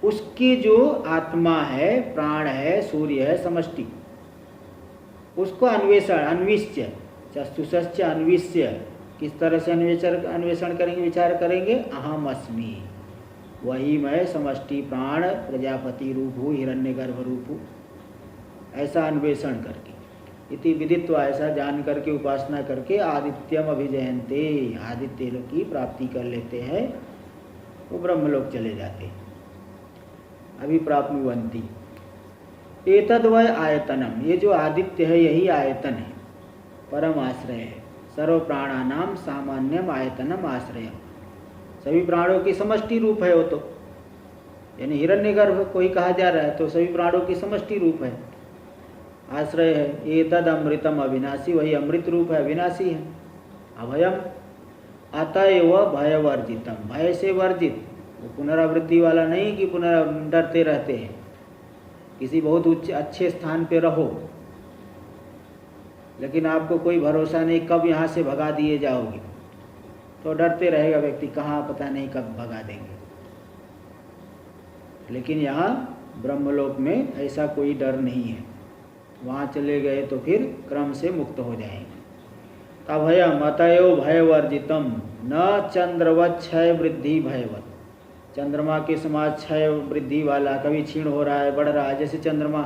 [SPEAKER 1] उसकी जो आत्मा है, प्राण है, सूर्य है, समष्टि, उसको अन्विष्य, चस्तुष्च अन्विष्य, किस तरह से अन्वेषण करेंगे, विचार करेंगे? अहम अस्मि, वही मैं समष्टि प्राण प्रजापति रूप हूँ, हिरण्यगर्भ रूप हूँ, ऐसा अन्वेषण करके, इति विदित्वा, ऐसा जान करके, उपासना करके, आदित्यम अभिजयन्ते, आदित्य लोक की प्राप्ति कर लेते हैं, वो ब्रह्मलोक चले जाते हैं। अभिप्राप्नुवन्ति। एतद्वय आयतनम, ये जो आदित्य है यही आयतन है, परम आश्रय है। सर्व प्राणानाम सामान्यम आयतनम आश्रय, सभी प्राणों की समष्टि रूप है वो तो, यानी हिरण्यगर्भ को ही कहा जा रहा है, तो सभी प्राणों की समष्टि रूप है, आश्रय है। एतद अमृतम अविनाशी, वही अमृत रूप है, अविनाशी है। अभयम, अतएव भयवर्जितम, भय से वर्जित, वो पुनरावृत्ति वाला नहीं कि डरते रहते हैं। किसी बहुत अच्छे स्थान पे रहो, लेकिन आपको कोई भरोसा नहीं कब यहाँ से भगा दिए जाओगे, तो डरते रहेगा व्यक्ति, कहाँ पता नहीं कब भगा देंगे। लेकिन यहाँ ब्रह्मलोक में ऐसा कोई डर नहीं है, वहाँ चले गए तो फिर क्रम से मुक्त हो जाएंगे। अभयम अतएव भयवर्जितम, न चंद्रवत क्षय वृद्धि भयवत, चंद्रमा के समाज क्षय वृद्धि वाला, कभी क्षीण हो रहा है, बढ़ रहा है, जैसे चंद्रमा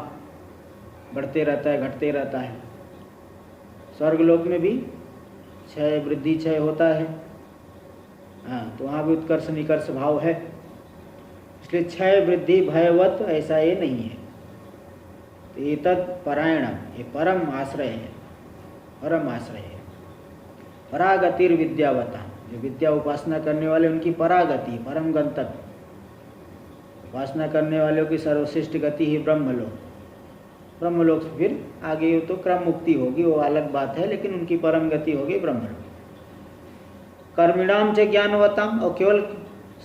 [SPEAKER 1] बढ़ते रहता है, घटते रहता है, स्वर्गलोक में भी क्षय वृद्धि क्षय होता है। हाँ, तो वहाँ भी उत्कर्ष निकर्ष भाव है, इसलिए क्षय वृद्धि भयवत ऐसा ये नहीं है। तो ये तत्परायणम, ये परम आश्रय है, परम आश्रय है। परागतिर विद्यावता, जो विद्या उपासना करने वाले उनकी परागति, परम गंतव्य, उपासना करने वालों की सर्वश्रेष्ठ गति ही ब्रह्मलोक। ब्रह्मलोक से फिर आगे तो क्रम मुक्ति होगी, वो अलग बात है, लेकिन उनकी परम गति होगी ब्रह्मलोक। कर्मिणाम च ज्ञानवतम, और केवल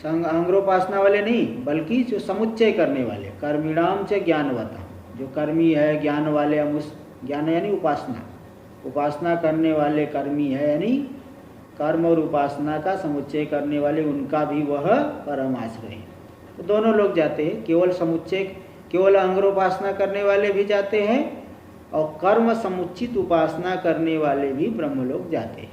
[SPEAKER 1] अंग्रोपासना वाले नहीं, बल्कि जो समुच्चय करने वाले, कर्मिणाम च ज्ञानवतम, जो कर्मी है, ज्ञान वाले, ज्ञान यानी उपासना, उपासना करने वाले कर्मी है, यानी कर्म और उपासना का समुच्चय करने वाले, उनका भी वह परम आश्रय है। तो दोनों लोग जाते हैं, केवल समुच्चय, केवल अंग्रोपासना करने वाले भी जाते हैं, और कर्म समुचित उपासना करने वाले भी ब्रह्मलोक जाते हैं।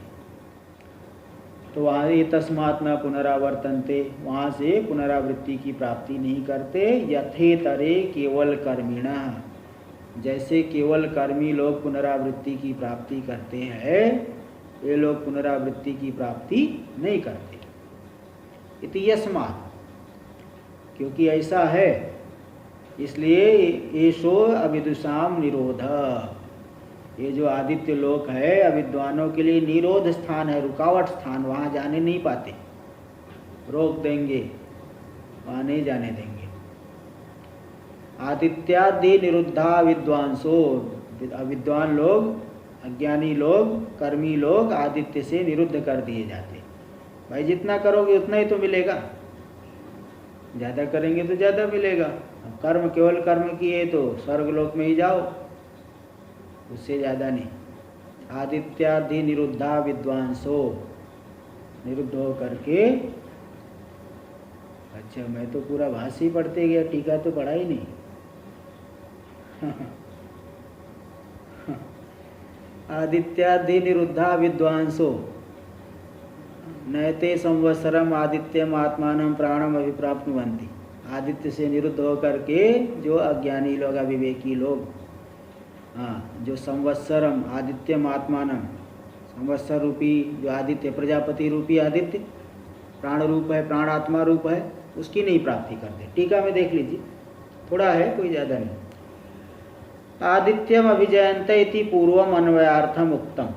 [SPEAKER 1] तो वहाँ ये तस्मात् न पुनरावर्तन्ते, वहाँ से पुनरावृत्ति की प्राप्ति नहीं करते। यथेतरे केवल कर्मिणा, जैसे केवल कर्मी लोग पुनरावृत्ति की प्राप्ति करते हैं, ये लोग पुनरावृत्ति की प्राप्ति नहीं करते। इति यस्मात्, क्योंकि ऐसा है इसलिए एषो अविदुषाम निरोध, ये जो आदित्य लोक है अविद्वानों के लिए निरोध स्थान है, रुकावट स्थान, वहाँ जाने नहीं पाते, रोक देंगे, वहाँ नहीं जाने देंगे। आदित्यादि निरुद्धा विद्वांसो, अविद्वान लोग, अज्ञानी लोग, कर्मी लोग आदित्य से निरुद्ध कर दिए जाते। भाई जितना करोगे उतना ही तो मिलेगा, ज़्यादा करेंगे तो ज़्यादा मिलेगा। कर्म केवल कर्म किए तो स्वर्गलोक में ही जाओ, उससे ज़्यादा नहीं। आदित्यादि निरुद्धा विद्वांसो, निरुद्ध हो करके, अच्छा मैं तो पूरा भाष्य पढ़ते गया, टीका तो पढ़ा ही नहीं। आदित्यादि निरुद्धा विद्वांसो नयते संवत्सरम आदित्यम आत्मानं प्राणम अभिप्राप्नुवन्ति। आदित्य से निरुद्ध होकर के जो अज्ञानी लोग, अविवेकी लोग, हाँ, जो संवत्सरम आदित्यम आत्मानं, संवत्सर रूपी जो आदित्य, प्रजापति रूपी आदित्य प्राण रूप है, प्राण आत्मा रूप है, उसकी नहीं प्राप्ति करते। टीका में देख लीजिए, थोड़ा है, कोई ज़्यादा नहीं। आदित्यम अभिजयन्ते इति पूर्वम अन्वयार्थम उक्तम,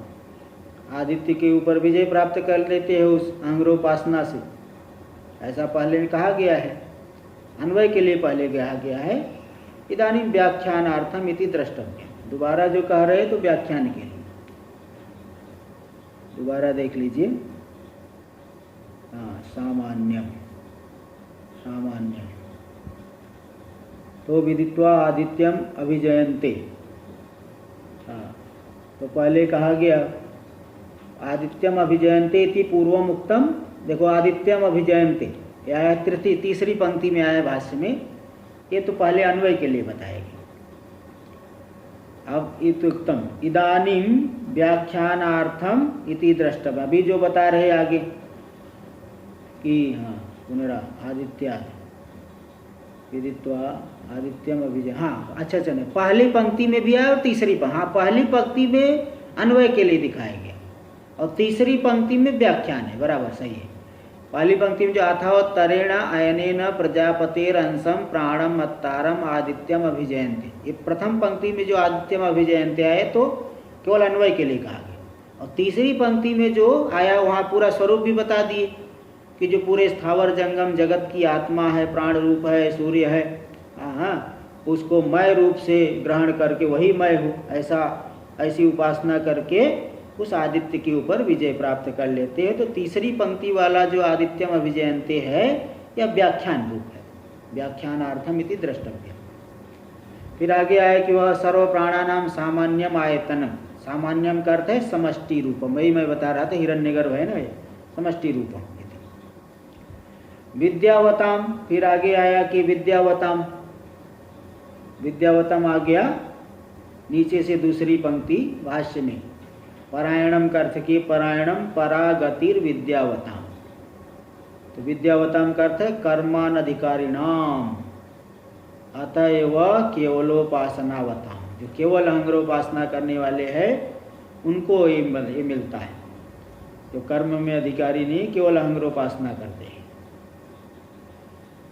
[SPEAKER 1] आदित्य के ऊपर विजय प्राप्त कर लेते हैं उस अहंग्रोपासना से, ऐसा पहले कहा गया है, अन्वय के लिए पहले कहा गया है। इदानीं व्याख्यानार्थम इति द्रष्टव्य, दोबारा जो कह रहे हैं तो व्याख्यान के लिए, दोबारा देख लीजिए। हाँ, सामान्यम, सामान्यम तो विदित्वा आदित्यम अभिजयन्ते। हाँ, तो पहले कहा गया आदित्यम अभिजयन्ते इति पूर्वम उक्तम। देखो आदित्यम अभिजयन्ते यह आया तीसरी पंक्ति में आया भाष्य में, ये तो पहले अन्वय के लिए बताएगी। अब इत्युक्तम इदानीं व्याख्यानार्थम इति द्रष्टव्य, अभी जो बता रहे आगे कि हाँ पुनरा आदित्या विदित्वा आदित्यम अभिजय। हाँ अच्छा चले, पहली पंक्ति में भी आया और तीसरी हाँ, पहली पंक्ति में अन्वय के लिए दिखाया गया और तीसरी पंक्ति में व्याख्यान है, बराबर सही है। पहली पंक्ति में जो अथोत्तरेण अयनेन प्रजापतेरंशम प्राणम अत्तारम आदित्यम अभिजयन्ते, ये प्रथम पंक्ति में जो आदित्यम अभिजयन्ते आए तो केवल अन्वय के लिए कहा गया, और तीसरी पंक्ति में जो आया वहाँ पूरा स्वरूप भी बता दिए कि जो पूरे स्थावर जंगम जगत की आत्मा है, प्राण रूप है, सूर्य है, हाँ, उसको मय रूप से ग्रहण करके वही मय हो, ऐसी उपासना करके उस आदित्य के ऊपर विजय प्राप्त कर लेते हैं। तो तीसरी पंक्ति वाला जो आदित्यम अभिजयन्ते है यह व्याख्यान रूप है, व्याख्यानार्थम इति द्रष्टव्य। फिर आगे आया कि वह सर्व प्राणानाम सामान्यम आयतनम, सामान्यम का अर्थ है समष्टि रूपम, वही मैं बता रहा था, हिरण्यगर्भ है ना, समष्टि रूपम। विद्यावताम, फिर आगे आया कि विद्यावताम, विद्यावताम आ गया नीचे से दूसरी पंक्ति भाष्य में। परायणम का अर्थ कि परायणम परागतिर विद्यावताम, तो विद्यावताम का अर्थ है कर्मानधिकारिणाम, अतएव केवलोपासनावताम, जो केवल अहंग्रोपासना करने वाले हैं उनको ये मिलता है, जो कर्म में अधिकारी नहीं, केवल अहंग्रोपासना करते हैं।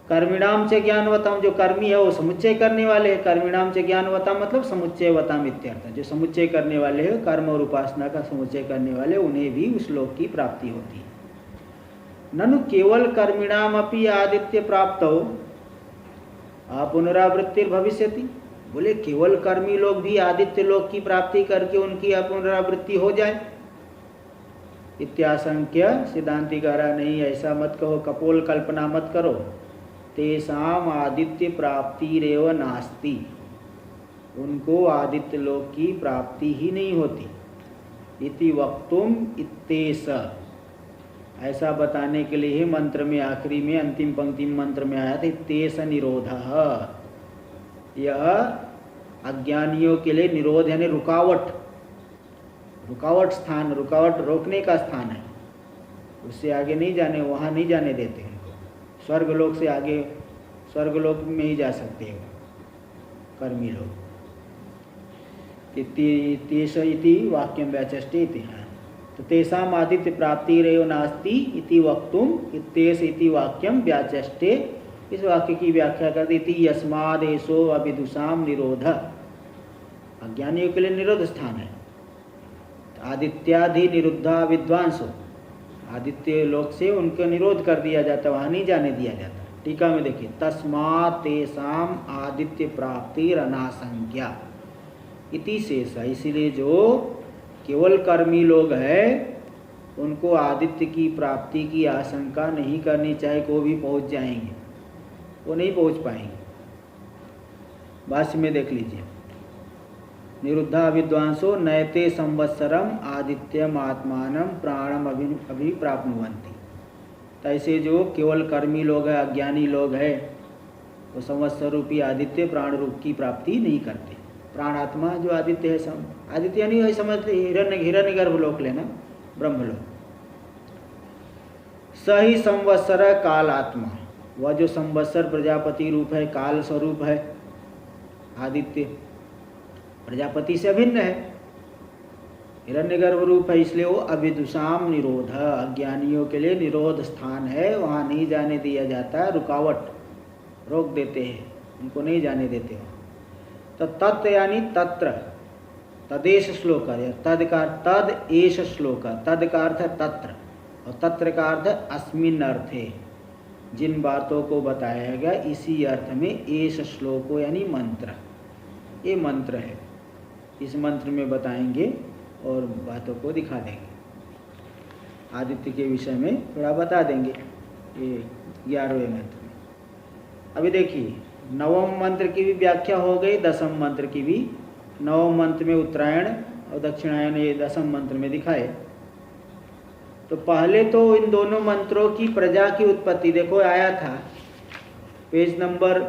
[SPEAKER 1] कर्मिणाम च ज्ञानवताम, जो कर्मी है वो समुच्चय करने वाले हैं, कर्मिणाम च ज्ञानवताम मतलब समुच्चयवताम इत्यर्थ, जो समुच्चय करने वाले हैं, कर्म और उपासना का समुच्चय करने वाले, उन्हें भी उस लोक की प्राप्ति होती है। ननु केवल कर्मिणाम अपि आदित्य प्राप्त हो पुनरावृत्तिर भविष्यति, बोले केवल कर्मी लोग भी आदित्य लोक की प्राप्ति करके उनकी पुनरावृत्ति हो जाए। इत्याशंक्य, सिद्धांति कह रहा नहीं, ऐसा मत कहो, कपोल कल्पना मत करो, तेषाम आदित्य प्राप्तिरेव नास्ति, उनको आदित्य लोक की प्राप्ति ही नहीं होती। इति वक्तुम इत्तेष, ऐसा बताने के लिए ही मंत्र में आखिरी में अंतिम पंक्ति मंत्र में आया था इत्तेष निरोधः, यह अज्ञानियों के लिए निरोध यानी रुकावट, रुकावट स्थान, रुकावट रोकने का स्थान है, उससे आगे नहीं जाने, वहाँ नहीं जाने देते उनको। स्वर्गलोक से आगे, स्वर्गलोक में ही जा सकते हो कर्मी लोग। तेष इति वाक्यम व्याचष्टे इति। तो तेषाम आदित्य प्राप्तिरेव नास्ति इति वक्तुम इत्येष इति वाक्यम व्याचष्टे। इस वाक्य की व्याख्या करते इति यस्मादेशो अविदुषाम निरोध, अज्ञानियों के लिए निरोध स्थान है। आदित्यादि निरुद्धा विद्वांसो, आदित्य लोक से उनका निरोध कर दिया जाता, वहाँ नहीं जाने दिया जाता। टीका में देखिए, तस्मात् तेषाम आदित्य प्राप्तिर अनासंख्या इति शेष। इसीलिए जो केवल कर्मी लोग हैं उनको आदित्य की प्राप्ति की आशंका नहीं करनी चाहिए। को भी पहुँच जाएंगे, वो नहीं पहुँच पाएंगे। भाष्य में देख लीजिए, निरुद्धा विद्वांसो नयते संवत्सरम आदित्यम आत्मानम प्राणम अभिप्राप्नुवन्ति। तो ऐसे जो केवल कर्मी लोग हैं, अज्ञानी लोग हैं, वो संवत्सर रूपी आदित्य प्राण रूप की प्राप्ति नहीं करते। प्राण आत्मा जो आदित्य है, आदित्य नहीं है समझ, हिरण्य गर्भ लोक लेना, ब्रह्मलोक। सही संवत्सर काल आत्मा, वह जो संवत्सर प्रजापति रूप है, काल स्वरूप है। आदित्य प्रजापति से अभिन्न है, हिरण्यगर्भ रूप है, इसलिए वो अविदुषाम निरोध, अज्ञानियों के लिए निरोध स्थान है। वहाँ नहीं जाने दिया जाता, रुकावट, रोक देते हैं, उनको नहीं जाने देते हो। तो तत् यानी तत्र, तदेश श्लोक है, तद का तद एश श्लोक, तद का अर्थ तत्र और तत्र का अर्थ अस्मिन् अर्थे। जिन बातों को बताया गया इसी अर्थ में एश श्लोको यानी मंत्र, ये मंत्र है। इस मंत्र में बताएंगे और बातों को दिखा देंगे। आदित्य के विषय में थोड़ा बता देंगे ये 11वें मंत्र में। अभी देखिए, नवम मंत्र की भी व्याख्या हो गई, दसम मंत्र की भी। नवम मंत्र में उत्तरायण और दक्षिणायन ये दसम मंत्र में दिखाए। तो पहले तो इन दोनों मंत्रों की प्रजा की उत्पत्ति देखो, आया था पेज नंबर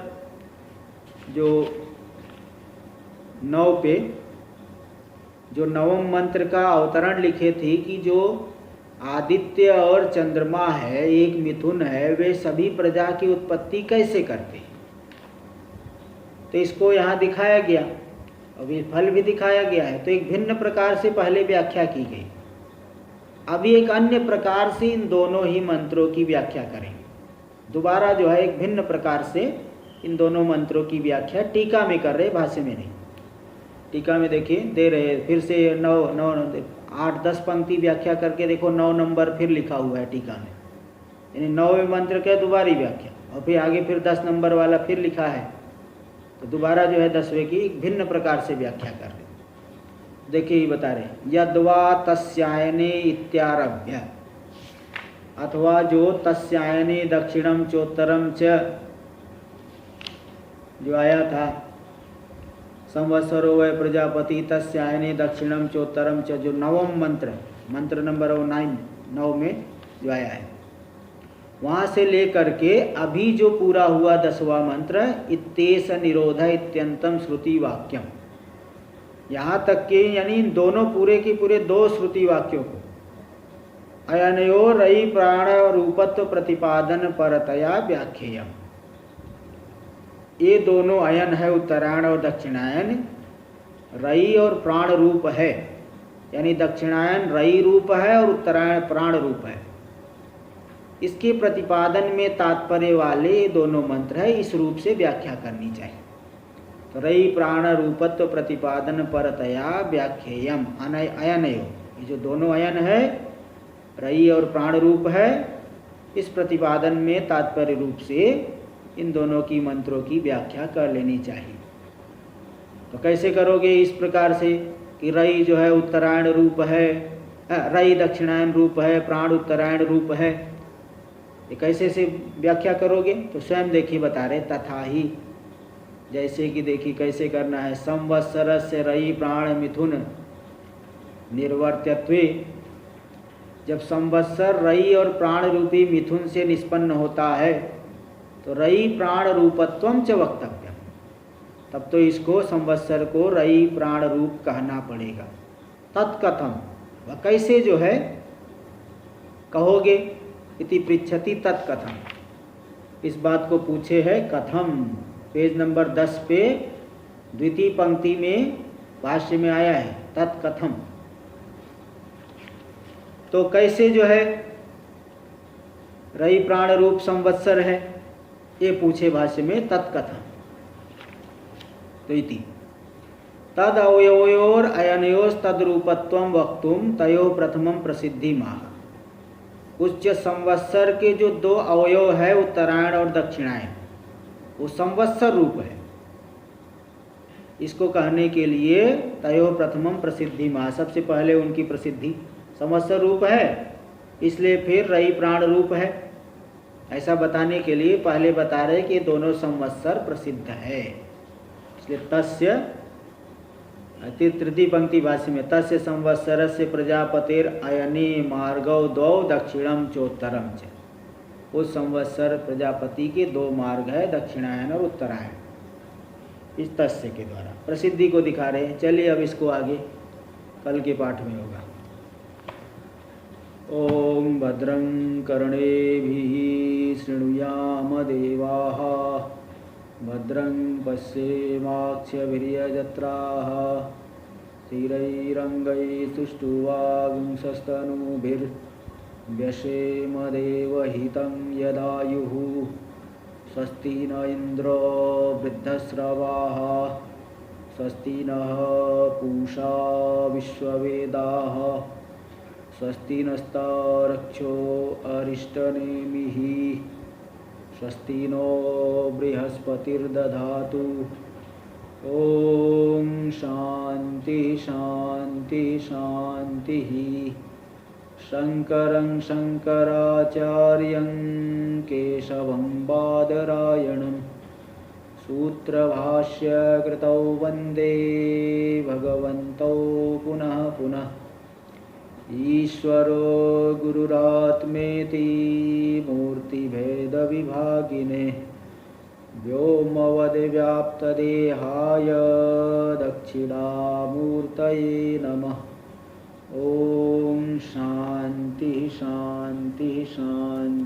[SPEAKER 1] जो 9 पे, जो नवम मंत्र का अवतरण लिखे थे कि जो आदित्य और चंद्रमा है, एक मिथुन है, वे सभी प्रजा की उत्पत्ति कैसे करते हैं। तो इसको यहाँ दिखाया गया, अभी फल भी दिखाया गया है। तो एक भिन्न प्रकार से पहले व्याख्या की गई। अभी एक अन्य प्रकार से इन दोनों ही मंत्रों की व्याख्या करेंगे। दोबारा जो है एक भिन्न प्रकार से इन दोनों मंत्रों की व्याख्या टीका में कर रहे, भाष्य में नहीं। टीका में देखिए दे रहे, फिर से 8-10 पंक्ति व्याख्या करके देखो, 9 नंबर फिर लिखा हुआ है टीका में, यानी 9वें मंत्र के दोबारी व्याख्या। और फिर आगे फिर 10 नंबर वाला फिर लिखा है, तो दोबारा जो है 10वें की भिन्न प्रकार से व्याख्या कर रहे। देखिए ये बता रहे, यद्वा तस्यायने इत्यारभ्य, अथवा जो तस्यायने दक्षिणम चोत्तरम च जो आया था, संवत्सरो वै प्रजापति तस्यायने दक्षिणम चोत्तरम च, जो नवम मंत्र, मंत्र नंबर 9 में जो आया है, वहाँ से लेकर के अभी जो पूरा हुआ 10वां मंत्र, इत्येष निरोध इत्यंतम श्रुति वाक्यम, यहाँ तक के यानी इन दोनों पूरे के पूरे 2 श्रुति वाक्यों को अयनयो रई प्राण रूपत्व प्रतिपादन परतया व्याख्येयम। ये दोनों अयन है, उत्तरायण और दक्षिणायन, रई और प्राण रूप है, यानी दक्षिणायन रई रूप है और उत्तरायण प्राण रूप है। इसके प्रतिपादन में तात्पर्य वाले दोनों मंत्र है, इस रूप से व्याख्या करनी चाहिए। तो रई प्राण रूपत्व प्रतिपादन परतया व्याख्येयम अयनयो, ये जो दोनों अयन है, रई और प्राण रूप है, इस प्रतिपादन में तात्पर्य रूप से इन दोनों की मंत्रों की व्याख्या कर लेनी चाहिए। तो कैसे करोगे? इस प्रकार से कि रई जो है उत्तरायण रूप है, रई दक्षिणायन रूप है, प्राण उत्तरायण रूप है, ये कैसे से व्याख्या करोगे? तो स्वयं देखिए बता रहे, तथा ही, जैसे कि देखिए कैसे करना है। संवत्सर से रई प्राण मिथुन निर्वर्त्यत्वे, जब संवत्सर रई और प्राण रूपी मिथुन से निष्पन्न होता है तो रई प्राण रूपत्वम च वक्तव्य, तब तो इसको संवत्सर को रई प्राण रूप कहना पड़ेगा। तत्कथम, वह कैसे जो है, कहोगे? इति पृच्छति तत्कथम, इस बात को पूछे है कथम। पेज नंबर 10 पे द्वितीय पंक्ति में भाष्य में आया है तत्कथम। तो कैसे जो है रई प्राण रूप संवत्सर है, ये पूछे भाष्य में तत्कथम। तो इति तद अवयोर अयनयोस तद्रूपत्वं वक्तुम तयो प्रथमं प्रसिद्धि माह। उच्च संवत्सर के जो दो अवयव है उत्तरायण और दक्षिणायन, वो संवत्सर रूप है। इसको कहने के लिए तयो प्रथमं प्रसिद्धि माह, सबसे पहले उनकी प्रसिद्धि। संवत्सर रूप है इसलिए फिर रई प्राण रूप है, ऐसा बताने के लिए पहले बता रहे कि दोनों संवत्सर प्रसिद्ध है। इसलिए तस्य तृतीय पंक्ति भाष्य में तस्य संवत्सरस्य प्रजापतिर अयने मार्गौ द्वौ दक्षिणम चोत्तरम च। उस संवत्सर प्रजापति के दो मार्ग है, दक्षिणायन और उत्तरायण। इस तस्य के द्वारा प्रसिद्धि को दिखा रहे हैं। चलिए अब इसको आगे कल के पाठ में होगा। ओम भद्रं कर्णेभिः शृणुयाम देवाः, भद्रं पश्येमाक्षभिर्यजत्राः, स्थिरैरङ्गैः सुष्ठुवागुंसस्तनूभिर्व्यसेम देवहितं यदायुः। स्वस्ति न इन्द्रो वृद्धश्रवाः, स्वस्ति नः पूषा विश्ववेदाः, स्वस्ति नस्तारक्षो अरिष्टनेमिः, स्वस्ति नो बृहस्पतिर्दधातु। ओम शांति शांति शांतिः। शंकरं शंकराचार्यं केशवं बादरायणं सूत्रभाष्यकृतौ वन्दे भगवन्तौ पुनः पुनः। ईश्वरो गुरुरात्मेति मूर्तिभेदविभागिने व्योमवद्व्याप्तदेहाय दक्षिणामूर्तये नमः। ओम शांति शांति शांति।